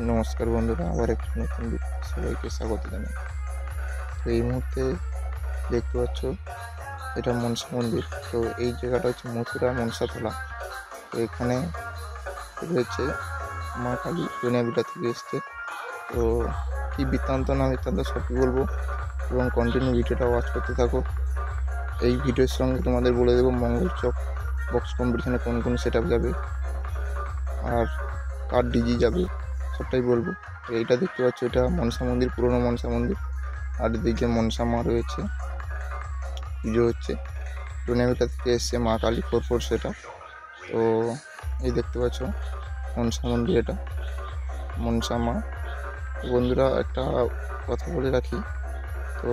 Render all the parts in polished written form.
নমস্কার বন্ধুরা, আবার একটি নতুন সবাইকে স্বাগত জানাই। তো এই মুহূর্তে দেখতে পাচ্ছ এটা মনসা মন্দির। তো এই জায়গাটা হচ্ছে মথুরা মনসাতলা। তো এখানে রয়েছে মা কালী, দুনিয়াবিটা থেকে এসছে। তো কি বৃত্তান্ত না বৃত্তান্ত সবই বলবো এবং কন্টিনিউ ভিডিওটা ওয়াচ করতে থাকো। এই ভিডিওর সঙ্গে তোমাদের বলে দেবো মঙ্গলচক বক্স কম্পিটিশনে কোন কোন সেট আপ যাবে আর কার ডিজি যাবে, সবটাই বলবো। এইটা দেখতে পাচ্ছ, এটা মনসা মন্দির, পুরনো মনসা মন্দির। আর এদিকে মনসা মা রয়েছে, পুজো হচ্ছে। টুর্নামেন্টটা থেকে এসছে মা কালী 4 সেটা। তো এই দেখতে পাচ্ছ মনসা মন্দির, এটা মনসা মা। বন্ধুরা একটা কথা বলে রাখি, তো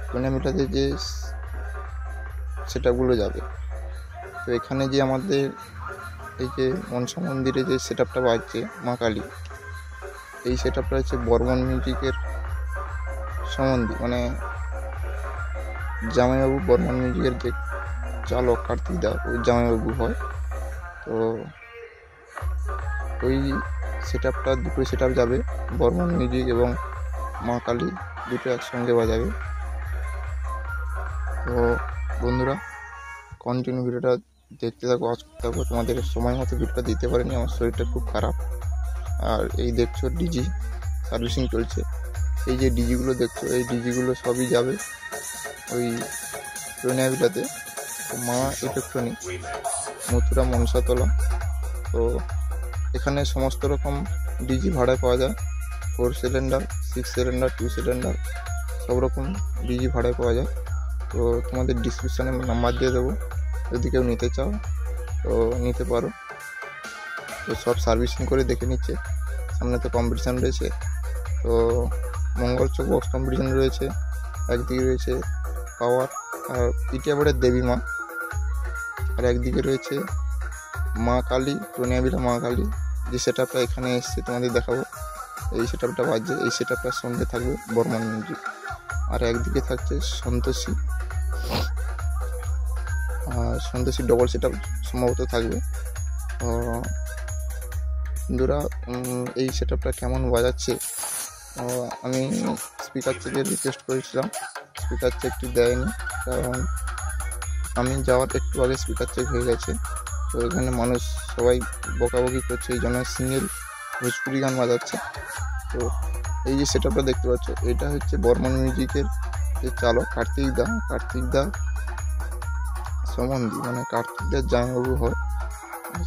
টুর্নামেন্টটাতে যে সেটআপগুলো যাবে, তো এখানে যে আমাদের এই যে মনসা মন্দিরে যে সেট আপটা বাজছে মা কালী, এই সেট আপটা হচ্ছে বর্মন মিউজিকের সম্বন্ধে, মানে জামাইবাবু বর্মন মিউজিকের যে চালক কার্তিক দা, ওই জামাইবাবু হয়। তো ওই সেট আপটা, দুটো সেট আপ যাবে, বর্মন মিউজিক এবং মা কালী দুটো একসঙ্গে বাজাবে। তো বন্ধুরা কন্টিনিউ ভিডিওটা দেখতে থাকো, ওয়াচ করতে থাকো। তোমাদের সময় মতো ভিডিওটা দিতে পারিনি, আমার শরীরটা খুব খারাপ। আর এই দেখছো ডিজি সার্ভিসিং চলছে। এই যে ডিজিগুলো দেখছো, এই ডিজিগুলো সবই যাবে ওই ট্রেনাবিটাতে, মা ইলেকট্রনিক, মথুরা মনসাতলা। তো এখানে সমস্ত রকম ডিজি ভাড়ায় পাওয়া যায়, 4 সিলিন্ডার, 6 সিলিন্ডার, 2 সিলিন্ডার, সব রকম ডিজি ভাড়ায় পাওয়া যায়। তো তোমাদের ডিসক্রিপশানে নাম্বার দিয়ে দেবো, যদি কেউ নিতে চাও তো নিতে পারো। তো সব সার্ভিসিং করে দেখে নিচ্ছে। সামনে তো কম্পিটিশান রয়েছে, তো মঙ্গলচক বক্স কম্পিটিশান রয়েছে, একদিকে রয়েছে পাওয়ার আর পিটিয়াবাড়ের দেবী মা, আর একদিকে রয়েছে মা কালী, টুনিয়াবিলা মা কালী। যে সেট আপটা এখানে এসছে তোমাদের দেখাবো, এই সেট আপটা বাজছে। এই সেট আপটার সঙ্গে থাকবে বর্মন মিউজিক, আর একদিকে থাকছে সন্তোষী, আর সন্তোষী ডবল সেট আপ সম্ভবত থাকবে। বন্ধুরা এই সেট আপটা কেমন বাজাচ্ছে, আমি স্পিকার থেকে রিকোয়েস্ট করেছিলাম, স্পিকার চেকটি দেয়নি, কারণ আমি যাওয়ার একটু আগে স্পিকার চেক হয়ে গেছে। তো এখানে মানুষ সবাই বকাবকি করছে, এই জন্য সিঙ্গেল ভোজপুরি গান বাজাচ্ছে। তো এই যে সেট আপটা দেখতে পাচ্ছ, এটা হচ্ছে বর্মন মিউজিকের যে চালক কার্তিক দা সম্বন্ধী, মানে কার্তিক দার জামাইবাবু হয়,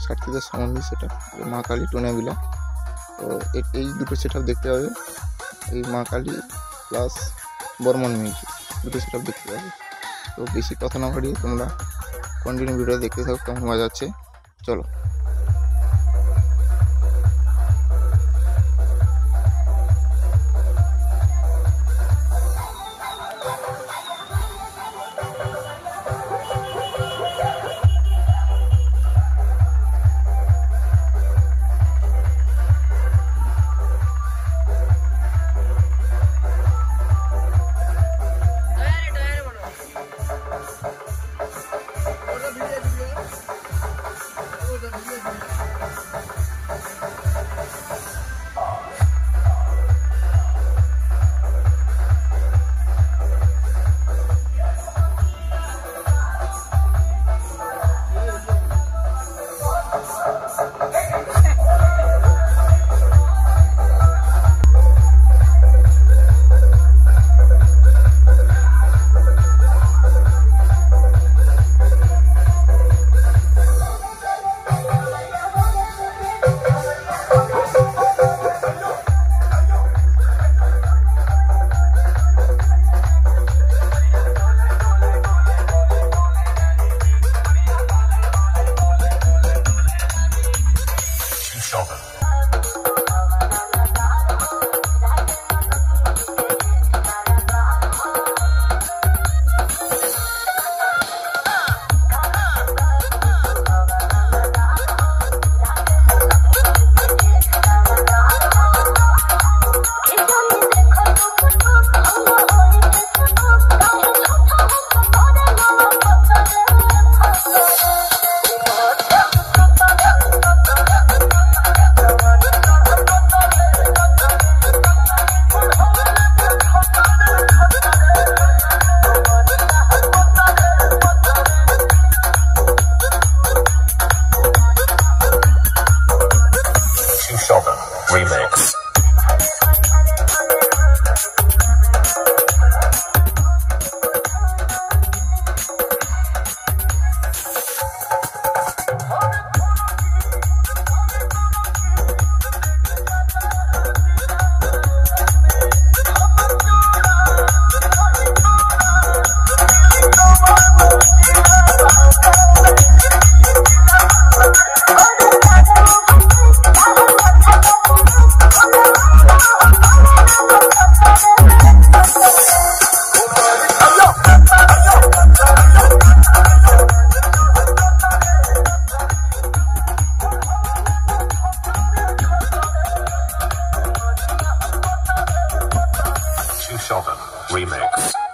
কার্তিক দার সম্বন্ধী সেটা মা কালী টুনিয়াবিলা। তো এই দুটো সেট আপ দেখতে হবে, এই মা কালী প্লাস বর্মন মিউজিক দুটো সেট আপ দেখতে পাবে। তো বেশি কথা না বাড়িয়ে তোমরা কন্টিনিউ ভিডিও দেখতে থাকো কেমন বাজাচ্ছে, চলো। Sheldon Remix. Sheldon Remix.